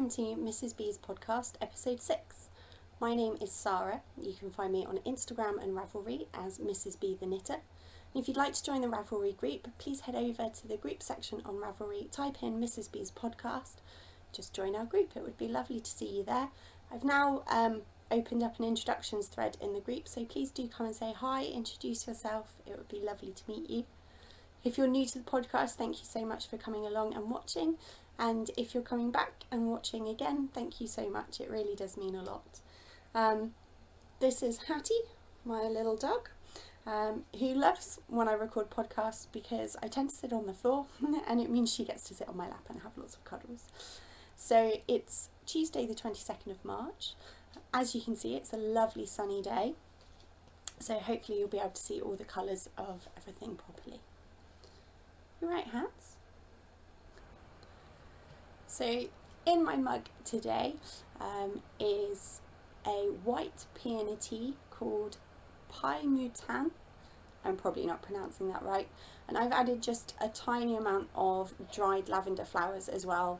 welcome to Mrs. B's podcast, episode 6. My name is Sarah. You can find me on Instagram and Ravelry as Mrs. B the Knitter. And if you'd like to join the Ravelry group, please head over to the group section on Ravelry, type in Mrs. B's podcast, just join our group. It would be lovely to see you there. I've now opened up an introductions thread in the group, so please do come and say hi, introduce yourself. It would be lovely to meet you. If you're new to the podcast, thank you so much for coming along and watching. And if you're coming back and watching again, thank you so much. It really does mean a lot. This is Hattie, my little dog, who loves when I record podcasts because I tend to sit on the floor and it means she gets to sit on my lap and have lots of cuddles. So it's Tuesday the 22nd of March. As you can see, it's a lovely sunny day. So hopefully you'll be able to see all the colours of everything properly. You right, Hats? So in my mug today is a white peony tea called Pai Mutan. I'm probably not pronouncing that right. And I've added just a tiny amount of dried lavender flowers as well,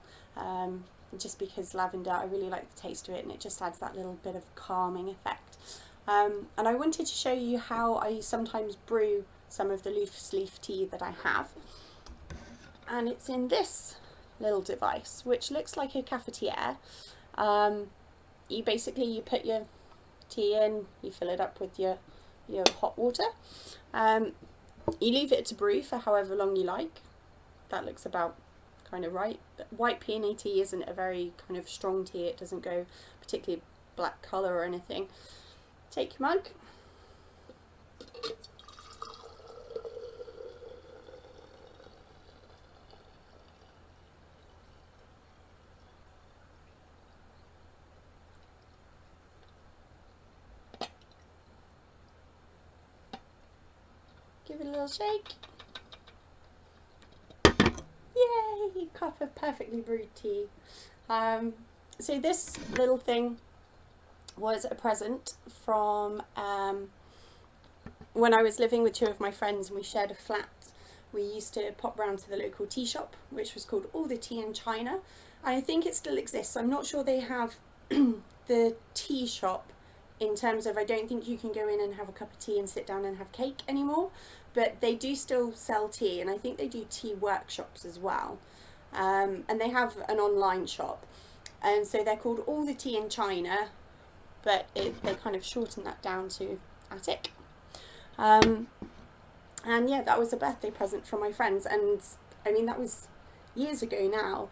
just because lavender, I really like the taste of it and it just adds that little bit of calming effect. And I wanted to show you how I sometimes brew some of the loose leaf tea that I have. And it's in this little device which looks like a cafetiere. You put your tea in, you fill it up with your hot water, you leave it to brew for however long you like. That looks about kind of right. White peony tea isn't a very kind of strong tea, it doesn't go particularly black colour or anything. Take your mug, give it a little shake. Yay! Cup of perfectly brewed tea. So this little thing was a present from when I was living with two of my friends and we shared a flat. We used to pop round to the local tea shop, which was called All the Tea in China. And I think it still exists. I'm not sure they have the tea shop in terms of, I don't think you can go in and have a cup of tea and sit down and have cake anymore, but they do still sell tea, and I think they do tea workshops as well, and they have an online shop, and so they're called All the Tea in China, but they kind of shorten that down to Attic. And yeah, that was a birthday present from my friends, and I mean that was years ago now,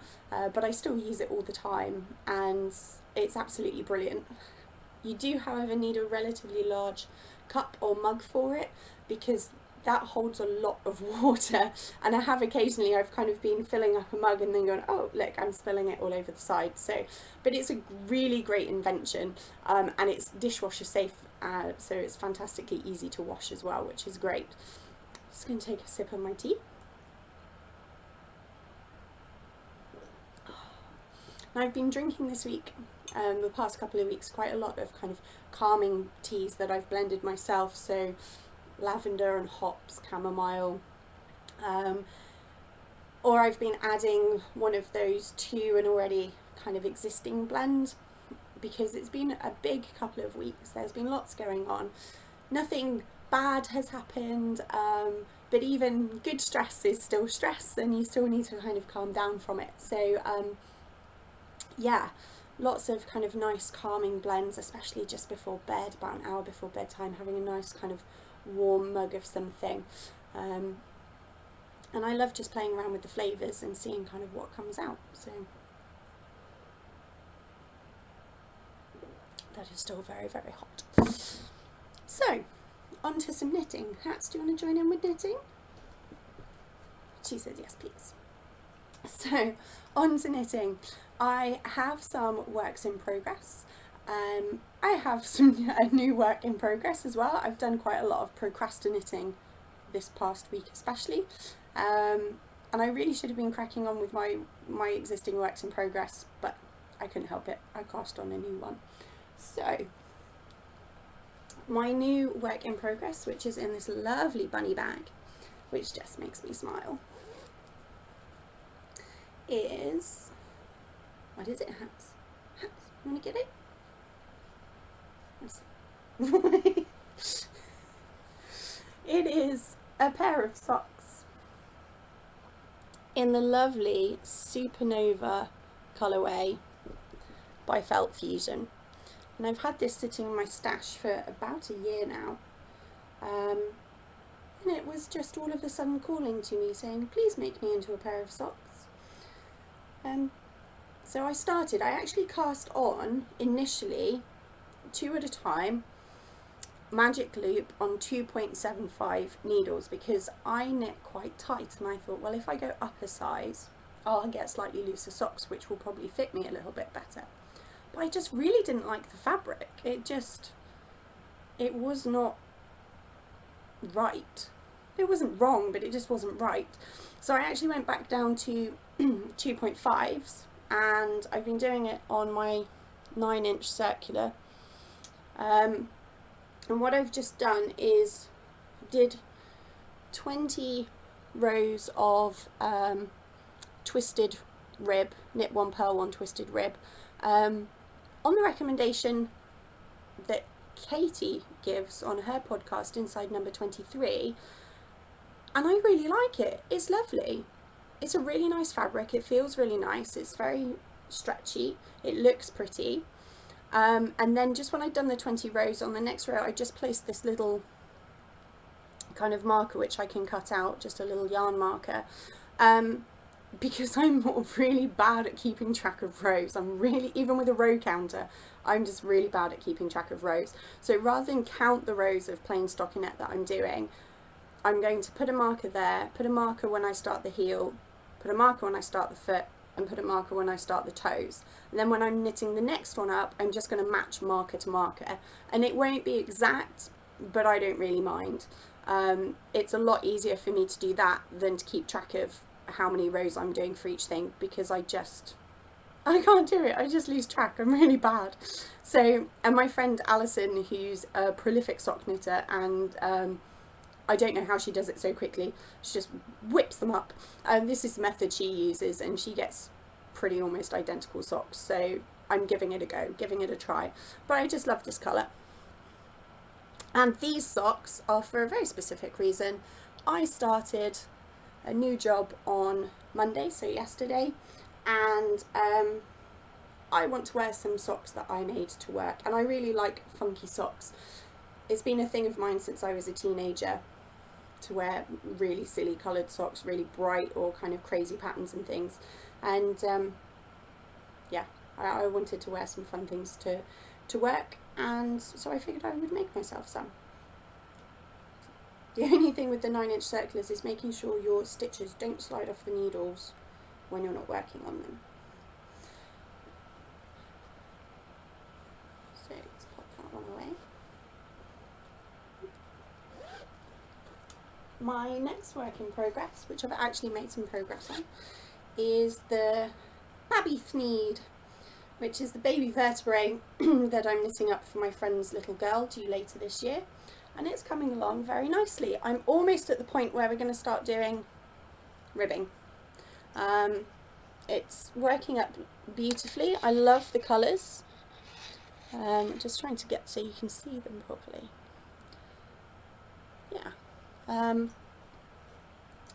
but I still use it all the time and it's absolutely brilliant. You do, however, need a relatively large cup or mug for it because that holds a lot of water, and I have occasionally, I've kind of been filling up a mug and then going, oh look, I'm spilling it all over the side. So, but it's a really great invention, and it's dishwasher safe, so it's fantastically easy to wash as well, which is great. Just going to take a sip of my tea. And I've been drinking this week, the past couple of weeks, quite a lot of kind of calming teas that I've blended myself, so lavender and hops, chamomile, or I've been adding one of those to an already kind of existing blend because it's been a big couple of weeks. There's been lots going on. Nothing bad has happened, but even good stress is still stress and you still need to kind of calm down from it. So yeah, lots of kind of nice calming blends, especially just before bed, about an hour before bedtime, having a nice kind of warm mug of something. And I love just playing around with the flavours and seeing kind of what comes out. So that is still very, very hot. So on to some knitting. Hats, do you want to join in with knitting? She says yes, please. So on to knitting. I have some works in progress. I have some new work in progress as well. I've done quite a lot of procrastinating this past week especially, and I really should have been cracking on with my existing works in progress, but I couldn't help it. I cast on a new one. So my new work in progress, which is in this lovely bunny bag, which just makes me smile, is What is it, Hats? Hats, you want to get it? It is a pair of socks in the lovely Supernova colourway by Felt Fusion, and I've had this sitting in my stash for about a year now, and it was just all of a sudden calling to me saying, please make me into a pair of socks. So I actually cast on initially 2 at a time, magic loop on 2.75 needles, because I knit quite tight, and I thought, well, if I go up a size I'll get slightly looser socks which will probably fit me a little bit better. But I just really didn't like the fabric. It was not right. It wasn't wrong, but it just wasn't right. So I actually went back down to 2.5s, and I've been doing it on my 9-inch circular. And what I've just done is did 20 rows of twisted rib, knit one, purl one, twisted rib, on the recommendation that Katie gives on her podcast, Inside Number 23, and I really like it. It's lovely. It's a really nice fabric. It feels really nice. It's very stretchy. It looks pretty. And then just when I'd done the 20 rows, on the next row I just placed this little kind of marker which I can cut out, just a little yarn marker, because I'm really bad at keeping track of rows. Even with a row counter, I'm just really bad at keeping track of rows. So rather than count the rows of plain stockinette that I'm doing, I'm going to put a marker there, put a marker when I start the heel, put a marker when I start the foot, and put a marker when I start the toes. And then when I'm knitting the next one up, I'm just going to match marker to marker. And it won't be exact, but I don't really mind. It's a lot easier for me to do that than to keep track of how many rows I'm doing for each thing, because I can't do it. I just lose track. I'm really bad. So, and my friend Alison, who's a prolific sock knitter, and I don't know how she does it so quickly. She just whips them up. And this is the method she uses, and she gets pretty almost identical socks. So I'm giving it a go, giving it a try. But I just love this colour. And these socks are for a very specific reason. I started a new job on Monday, so yesterday, and I want to wear some socks that I made to work, and I really like funky socks. It's been a thing of mine since I was a teenager to wear really silly coloured socks, really bright or kind of crazy patterns and things, and yeah, I wanted to wear some fun things to work, and so I figured I would make myself some. The only thing with the 9-inch circulars is making sure your stitches don't slide off the needles when you're not working on them. So let's pop that one away. My next work in progress, which I've actually made some progress on, is the Babby Thneed, which is the baby vertebrae that I'm knitting up for my friend's little girl due later this year. And it's coming along very nicely. I'm almost at the point where we're going to start doing ribbing. It's working up beautifully. I love the colours. Just trying to get so you can see them properly. Yeah.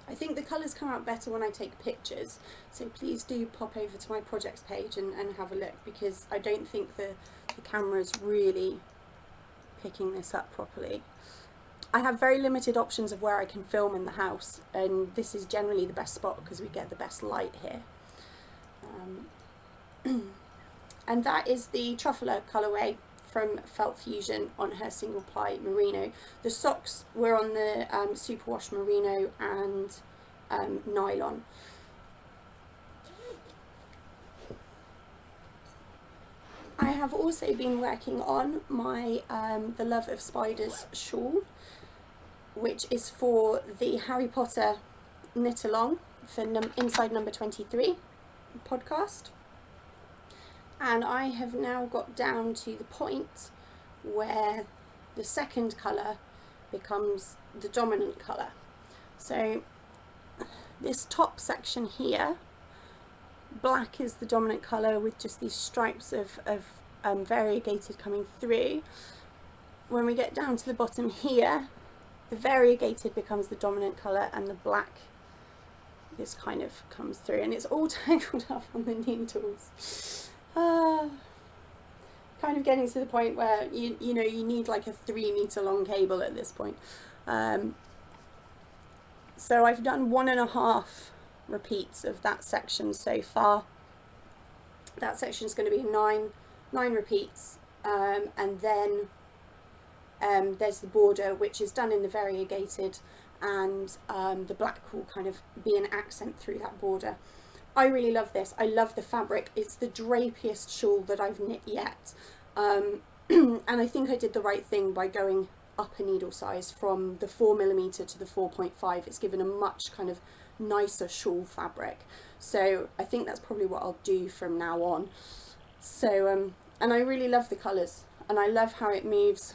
I think the colours come out better when I take pictures, so please do pop over to my projects page and have a look, because I don't think the camera's really picking this up properly. I have very limited options of where I can film in the house, and this is generally the best spot because we get the best light here. And that is the Truffler colourway from Felt Fusion on her single ply merino. The socks were on the superwash merino and nylon. I have also been working on my The Love of Spiders shawl, which is for the Harry Potter knit along for Inside Number 23 podcast. And I have now got down to the point where the second colour becomes the dominant colour. So this top section here black is the dominant colour with just these stripes of variegated coming through. When we get down to the bottom here, the variegated becomes the dominant colour and the black this kind of comes through, and it's all tangled up on the needles. Kind of getting to the point where you know you need like a 3 meter long cable at this point. So I've done 1.5 repeats of that section so far. That section is going to be nine repeats, and then there's the border, which is done in the variegated, and the black will kind of be an accent through that border. I really love this. I love the fabric. It's the drapiest shawl that I've knit yet, and I think I did the right thing by going up a needle size from the 4mm to the 4.5. It's given a much kind of nicer shawl fabric, so I think that's probably what I'll do from now on. So and I really love the colours, and I love how it moves.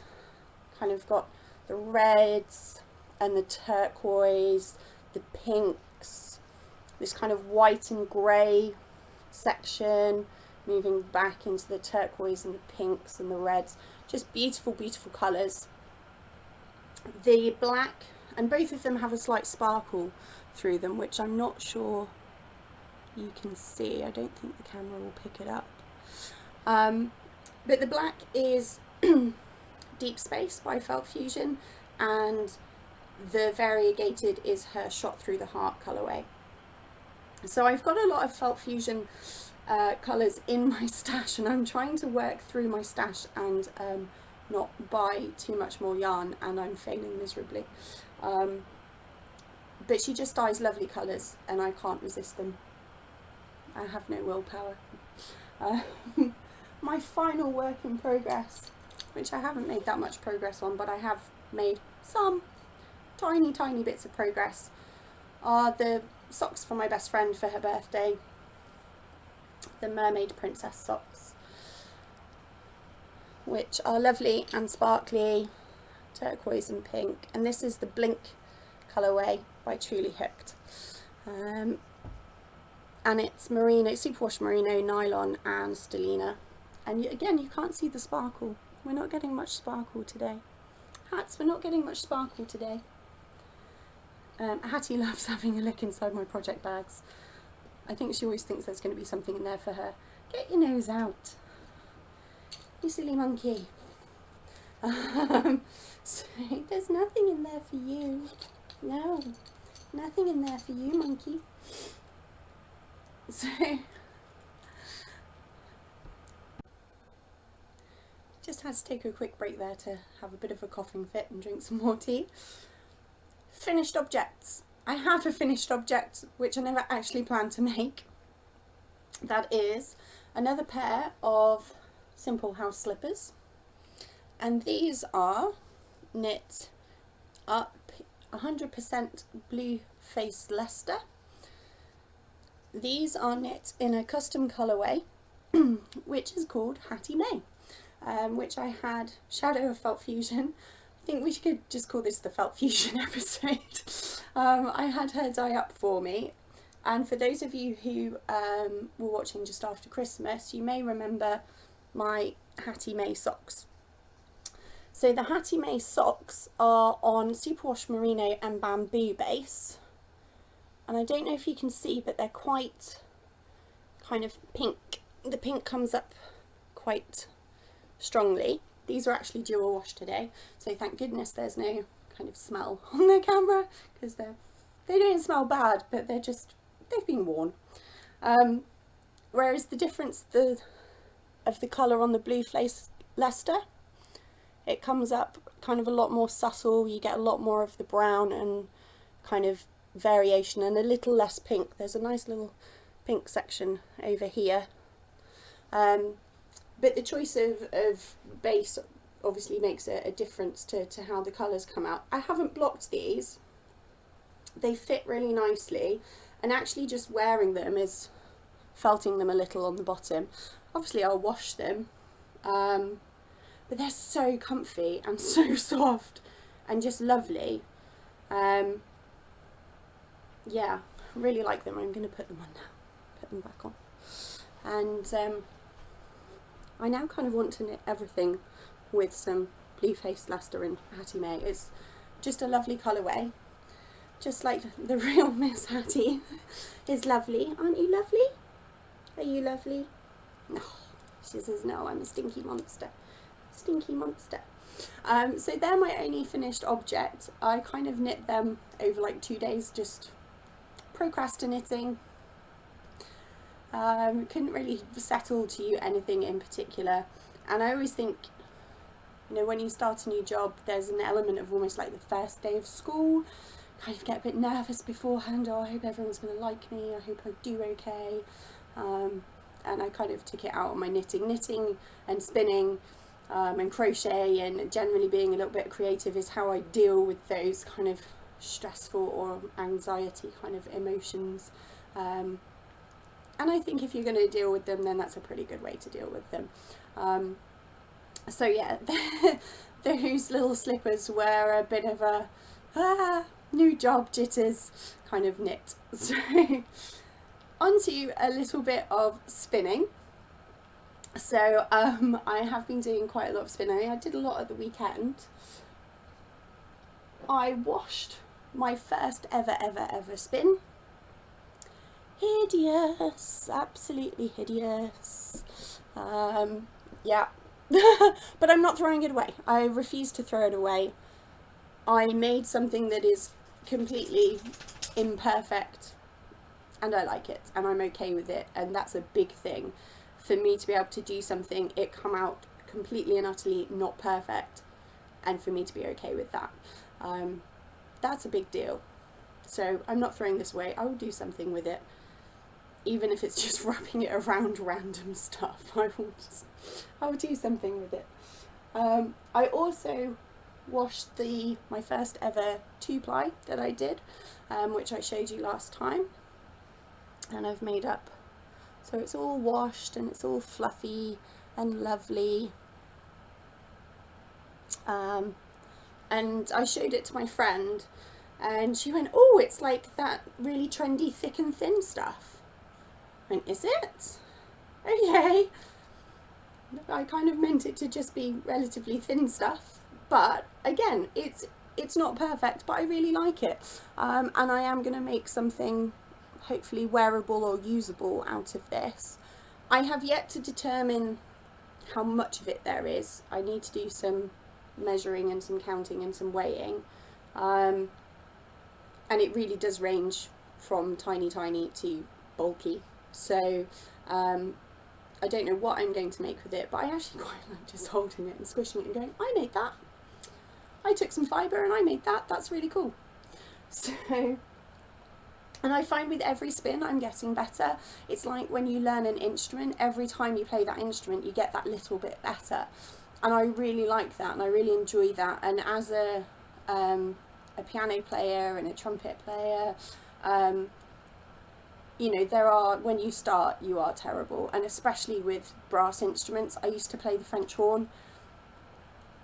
Kind of got the reds and the turquoise, the pinks, this kind of white and grey section, moving back into the turquoise and the pinks and the reds. Just beautiful, beautiful colours. The black, and both of them have a slight sparkle through them, which I'm not sure you can see. I don't think the camera will pick it up. But the black is Deep Space by Felt Fusion, and the variegated is her Shot Through the Heart colourway. So I've got a lot of Felt Fusion colours in my stash, and I'm trying to work through my stash and not buy too much more yarn, and I'm failing miserably. But she just dyes lovely colours, and I can't resist them. I have no willpower. My final work in progress, which I haven't made that much progress on, but I have made some tiny bits of progress, are the socks for my best friend for her birthday, the Mermaid Princess socks, which are lovely and sparkly, turquoise and pink, and this is the Blink colourway by Truly Hooked, and it's merino, superwash merino, nylon and stellina, and again you can't see the sparkle. We're not getting much sparkle today. Hats, we're not getting much sparkle today. Hattie loves having a look inside my project bags. I think she always thinks there's going to be something in there for her. Get your nose out, you silly monkey. So there's nothing in there for you. No, nothing in there for you, monkey. So just had to take a quick break there to have a bit of a coughing fit and drink some more tea. Finished objects. I have a finished object which I never actually planned to make. That is another pair of Simple House slippers, and these are knit up 100% blue face Leicester. These are knit in a custom colourway which is called Hattie May, which I had Shadow of Felt Fusion. I think we could just call this the Felt Fusion episode. I had her dye up for me, and for those of you who were watching just after Christmas, you may remember my Hattie May socks. So the Hattie May socks are on superwash merino and bamboo base, and I don't know if you can see, but they're quite kind of pink. The pink comes up quite strongly. These are actually dual wash today, so thank goodness there's no kind of smell on the camera, because they don't smell bad, but they've been worn. Whereas the difference of the colour on the blue face Leicester, it comes up kind of a lot more subtle. You get a lot more of the brown and kind of variation, and a little less pink. There's a nice little pink section over here. But the choice of base obviously makes a difference to how the colours come out. I haven't blocked these. They fit really nicely, and actually just wearing them is felting them a little on the bottom. Obviously I'll wash them, but they're so comfy and so soft and just lovely. Yeah, really like them. I'm going to put them on now, put them back on. And I now kind of want to knit everything with some Blue Faced Leicester and Hattie May. It's just a lovely colourway, just like the real Miss Hattie is lovely. Aren't you lovely? Are you lovely? No. She says, no, I'm a stinky monster. Stinky monster. So they're my only finished object. I kind of knit them over like 2 days, just procrastinating. Couldn't really settle to anything in particular. And I always think, you know, when you start a new job, there's an element of almost like the first day of school. Kind of get a bit nervous beforehand. Oh, I hope everyone's going to like me. I hope I do okay. And I kind of took it out on my knitting and spinning and crochet, and generally being a little bit creative is how I deal with those kind of stressful or anxiety kind of emotions. And I think if you're going to deal with them, then that's a pretty good way to deal with them. So yeah, those little slippers were a bit of a new job jitters kind of knit. So onto a little bit of spinning. So I have been doing quite a lot of spinning. I did a lot at the weekend. I washed my first ever spin. Hideous, absolutely hideous. Yeah, but I'm not throwing it away. I refuse to throw it away. I made something that is completely imperfect, and I like it, and I'm okay with it, and that's a big thing. For me to be able to do something, it come out completely and utterly not perfect, and for me to be okay with that, that's a big deal. So I'm not throwing this away. I will do something with it, even if it's just wrapping it around random stuff. I will do something with it. I also washed my first ever 2-ply that I did, which I showed you last time, and I've made up. So it's all washed and it's all fluffy and lovely. And I showed it to my friend, and she went, oh, it's like that really trendy thick and thin stuff. I went, is it? Okay. I kind of meant it to just be relatively thin stuff, but again, it's not perfect, but I really like it. And I am going to make something hopefully wearable or usable out of this. I have yet to determine how much of it there is. I need to do some measuring and some counting and some weighing, and it really does range from tiny to bulky. So I don't know what I'm going to make with it, but I actually quite like just holding it and squishing it and going, I made that. I took some fibre and I made that. That's really cool. So, and I find with every spin I'm getting better. It's like when you learn an instrument, every time you play that instrument you get that little bit better, and I really like that and I really enjoy that. And as a piano player and a trumpet player, you know, when you start you are terrible, and especially with brass instruments. I used to play the French horn.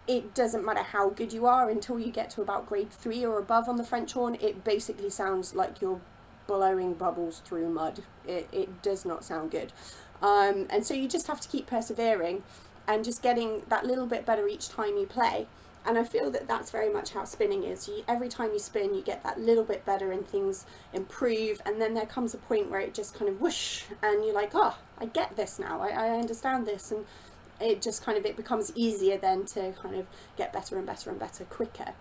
It doesn't matter how good you are until you get to about grade 3 or above on the French horn. It basically sounds like you're blowing bubbles through mud. It does not sound good. And so you just have to keep persevering and just getting that little bit better each time you play. And I feel that that's very much how spinning is. Every time you spin you get that little bit better and things improve, and then there comes a point where it just kind of whoosh and you're like, oh, I get this now, I understand this, and it just kind of, it becomes easier then to kind of get better and better and better quicker.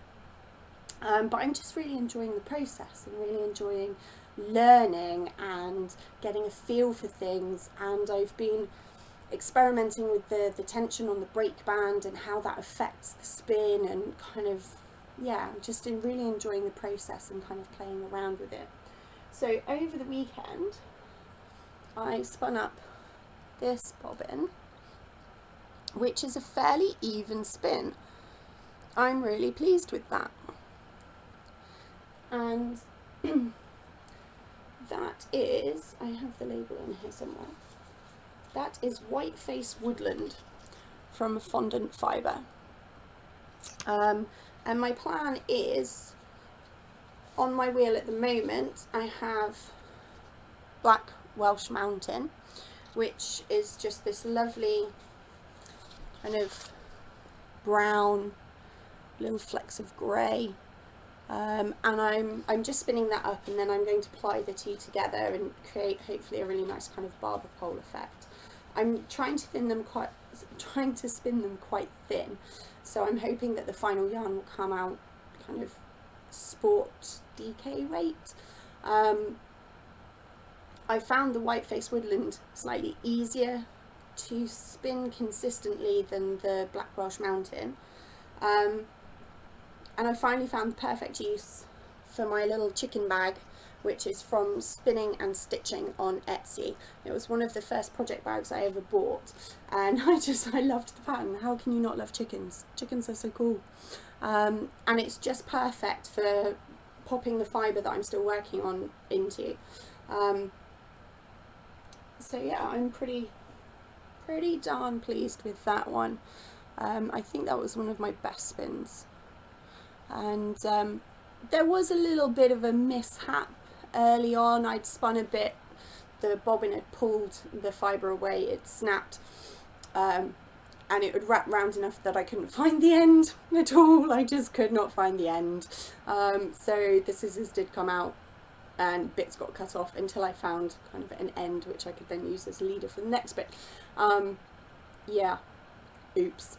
But I'm just really enjoying the process and really enjoying learning and getting a feel for things, and I've been experimenting with the tension on the brake band and how that affects the spin, and kind of, yeah, just really enjoying the process and kind of playing around with it. So over the weekend I spun up this bobbin, which is a fairly even spin. I'm really pleased with that. And that is, I have the label in here somewhere, that is White Face Woodland from Fondant Fibre. And my plan is, on my wheel at the moment I have Black Welsh Mountain, which is just this lovely kind of brown, little flecks of grey. And I'm just spinning that up, and then I'm going to ply the two together and create hopefully a really nice kind of barber pole effect. I'm trying to spin them quite thin, so I'm hoping that the final yarn will come out kind of sport DK weight. I found the Whiteface Woodland slightly easier to spin consistently than the Black Welsh Mountain. And I finally found the perfect use for my little chicken bag, which is from Spinning and Stitching on Etsy. It was one of the first project bags I ever bought, and I loved the pattern. How can you not love chickens? Chickens are so cool. And it's just perfect for popping the fibre that I'm still working on into. So yeah, I'm pretty darn pleased with that one. I think that was one of my best spins. And there was a little bit of a mishap early on. I'd spun a bit, the bobbin had pulled the fibre away, it snapped, and it would wrap round enough that I couldn't find the end at all. I just could not find the end. So the scissors did come out and bits got cut off until I found kind of an end which I could then use as a leader for the next bit. Yeah, oops.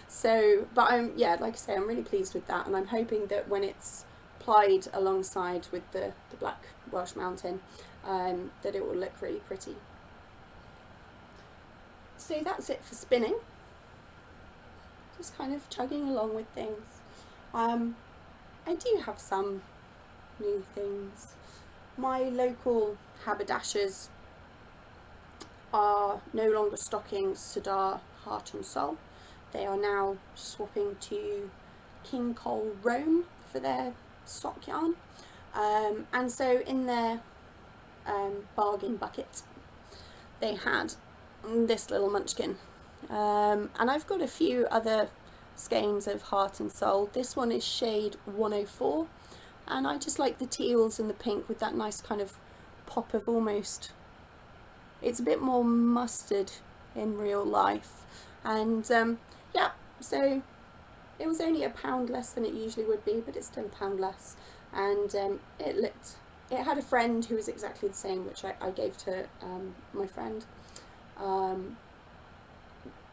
So, but yeah, like I say, I'm really pleased with that, and I'm hoping that when it's plied alongside with the Black Welsh Mountain, that it will look really pretty. So that's it for spinning. Just kind of chugging along with things. I do have some new things. My local haberdashers are no longer stocking Sadar Heart and Soul. They are now swapping to King Cole Rome for their stock yarn. And so in their bargain bucket they had this little munchkin. And I've got a few other skeins of Heart and Soul. This one is shade 104, and I just like the teals and the pink with that nice kind of pop of almost, it's a bit more mustard in real life. And yeah, so it was only £1 less than it usually would be, but it's still £1 less. And it had a friend who was exactly the same, which I gave to my friend,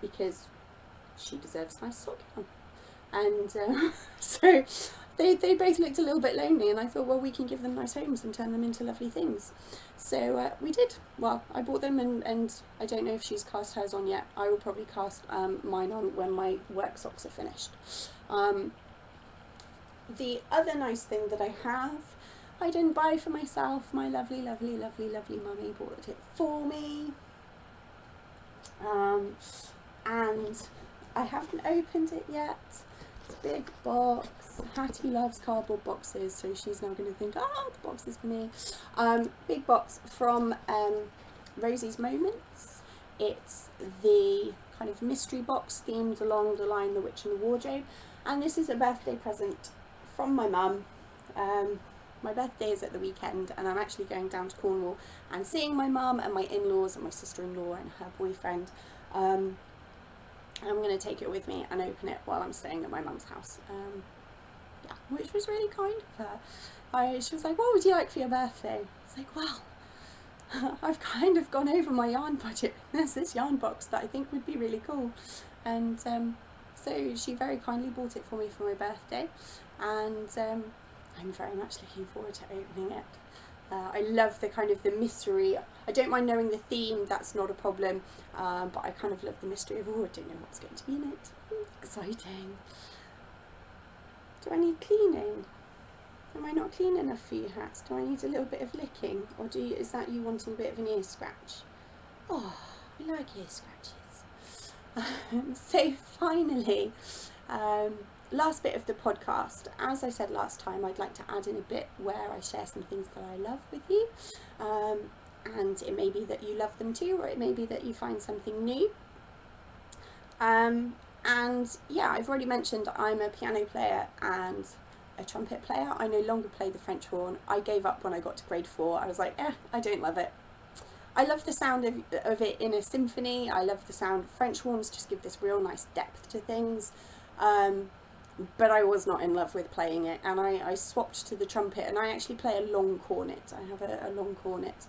because she deserves nice sock yarn. And so they both looked a little bit lonely, and I thought, well, we can give them nice homes and turn them into lovely things. So we did. Well, I bought them, and I don't know if she's cast hers on yet. I will probably cast mine on when my work socks are finished. The other nice thing that I have, I didn't buy for myself. My lovely, lovely, lovely, lovely mummy bought it for me. And I haven't opened it yet. It's a big box. Hattie loves cardboard boxes, so she's now going to think, oh, the box is for me. Big box from Rosie's Moments. It's the kind of mystery box themed along the line The Witch and the Wardrobe. And this is a birthday present from my mum. My birthday is at the weekend, and I'm actually going down to Cornwall and seeing my mum and my in-laws and my sister-in-law and her boyfriend. I'm going to take it with me and open it while I'm staying at my mum's house. Yeah, which was really kind of her. She was like, what would you like for your birthday? I was like, well, I've kind of gone over my yarn budget. There's this yarn box that I think would be really cool. And so she very kindly bought it for me for my birthday. And I'm very much looking forward to opening it. I love the kind of the mystery. I don't mind knowing the theme, that's not a problem, but I kind of love the mystery of, oh, I don't know what's going to be in it. Exciting. Do I need cleaning? Am I not clean enough for you, Hats? Do I need a little bit of licking? Or is that you wanting a bit of an ear scratch? Oh, I like ear scratches. So finally, last bit of the podcast. As I said last time, I'd like to add in a bit where I share some things that I love with you, and it may be that you love them too, or it may be that you find something new. And yeah, I've already mentioned I'm a piano player and a trumpet player. I no longer play the French horn. I gave up when I got to grade 4. I was like, I don't love it. I love the sound of it in a symphony. I love the sound of French horns, just give this real nice depth to things. But I was not in love with playing it, and I swapped to the trumpet, and I actually play a long cornet. I have a long cornet,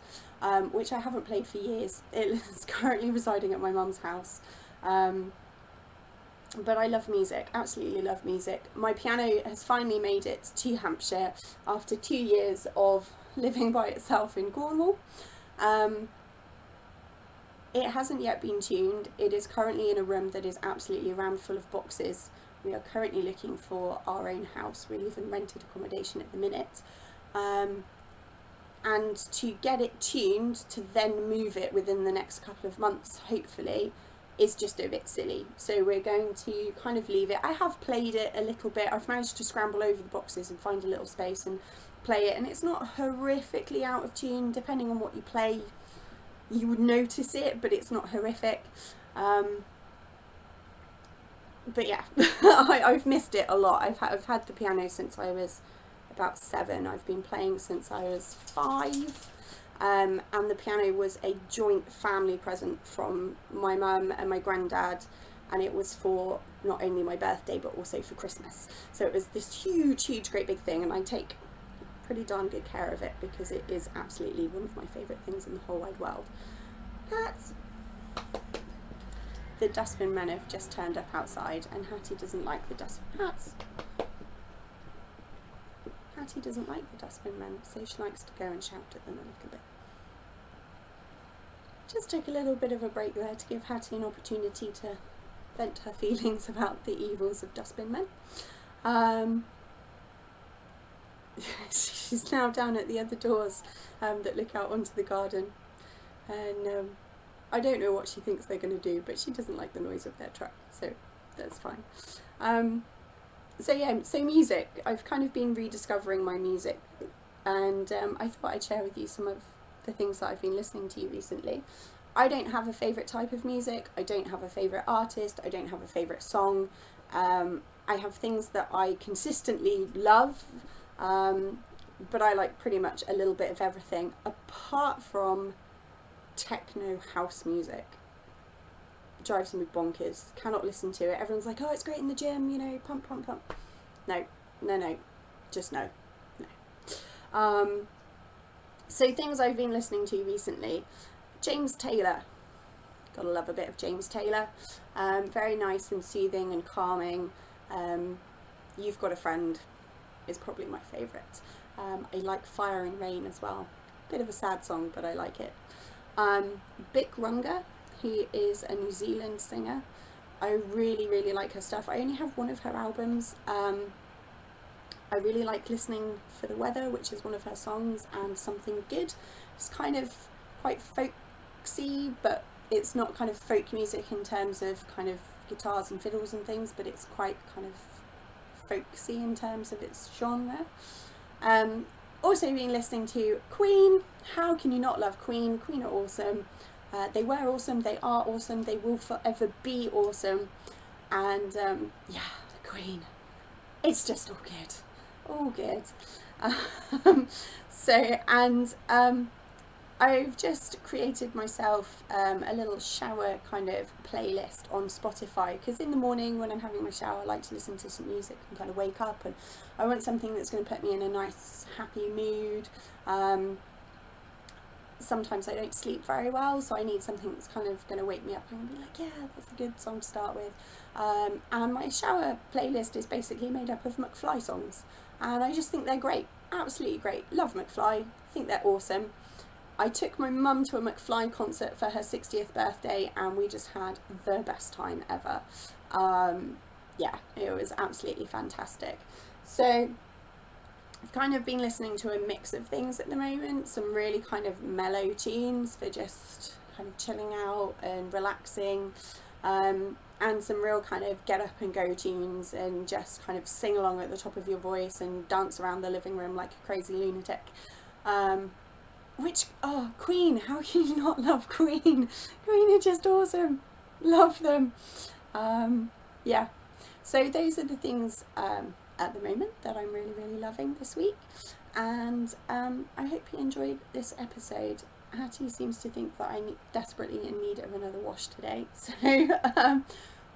which I haven't played for years. It's currently residing at my mum's house. But I love music, absolutely love music. My piano has finally made it to Hampshire after 2 years of living by itself in Cornwall. It hasn't yet been tuned. It is currently in a room that is absolutely rammed full of boxes. We are currently looking for our own house. We live in rented accommodation at the minute. And to get it tuned, to then move it within the next couple of months, hopefully, is just a bit silly. So we're going to kind of leave it. I have played it a little bit. I've managed to scramble over the boxes and find a little space and play it. And it's not horrifically out of tune. Depending on what you play, you would notice it, but it's not horrific. But yeah, I've missed it a lot. I've had the piano since I was about 7. I've been playing since I was 5. And the piano was a joint family present from my mum and my granddad, and it was for not only my birthday but also for Christmas. So it was this huge great big thing, and I take pretty darn good care of it because it is absolutely one of my favourite things in the whole wide world. The dustbin men have just turned up outside, and Hattie doesn't like the dustbin. Hattie doesn't like the dustbin men, so she likes to go and shout at them a little bit. Just took a little bit of a break there to give Hattie an opportunity to vent her feelings about the evils of dustbin men. She's now down at the other doors that look out onto the garden, and I don't know what she thinks they're going to do, but she doesn't like the noise of their truck, so that's fine. So yeah, so music. I've kind of been rediscovering my music, and I thought I'd share with you some of the things that I've been listening to recently. I don't have a favourite type of music. I don't have a favourite artist. I don't have a favourite song. I have things that I consistently love, but I like pretty much a little bit of everything, apart from techno house music. It drives me bonkers. Cannot listen to it. Everyone's like, oh, it's great in the gym, you know, pump. No, just no. So things I've been listening to recently. James Taylor. Gotta love a bit of James Taylor. Very nice and soothing and calming. You've Got a Friend is probably my favourite. I like Fire and Rain as well. Bit of a sad song, but I like it. Bic Runga, he is a New Zealand singer. I really like her stuff. I only have one of her albums. I really like Listening for the Weather, which is one of her songs, and Something Good. It's kind of quite folksy, but it's not kind of folk music in terms of kind of guitars and fiddles and things, but it's quite kind of folksy in terms of its genre. Also been listening to Queen. How can you not love Queen? Queen are awesome. They were awesome, they are awesome, they will forever be awesome. And yeah, the Queen. It's just all good. All good. I've just created myself a little shower kind of playlist on Spotify, because in the morning when I'm having my shower I like to listen to some music and kind of wake up, and I want something that's going to put me in a nice happy mood. Sometimes I don't sleep very well, so I need something that's kind of going to wake me up and be like, yeah, that's a good song to start with. And my shower playlist is basically made up of McFly songs, and I just think they're great, absolutely great. Love McFly, think they're awesome. I took my mum to a McFly concert for her 60th birthday, and we just had the best time ever. Yeah, it was absolutely fantastic. So I've kind of been listening to a mix of things at the moment, some really kind of mellow tunes for just kind of chilling out and relaxing, and some real kind of get up and go tunes and just kind of sing along at the top of your voice and dance around the living room like a crazy lunatic. Queen, how can you not love Queen? Queen are just awesome. Love them. Yeah, so those are the things at the moment that I'm really loving this week, and I hope you enjoyed this episode. Hattie seems to think that I'm desperately in need of another wash today. So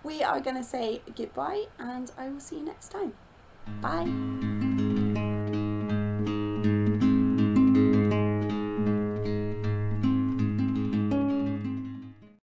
we are going to say goodbye, and I will see you next time. Bye.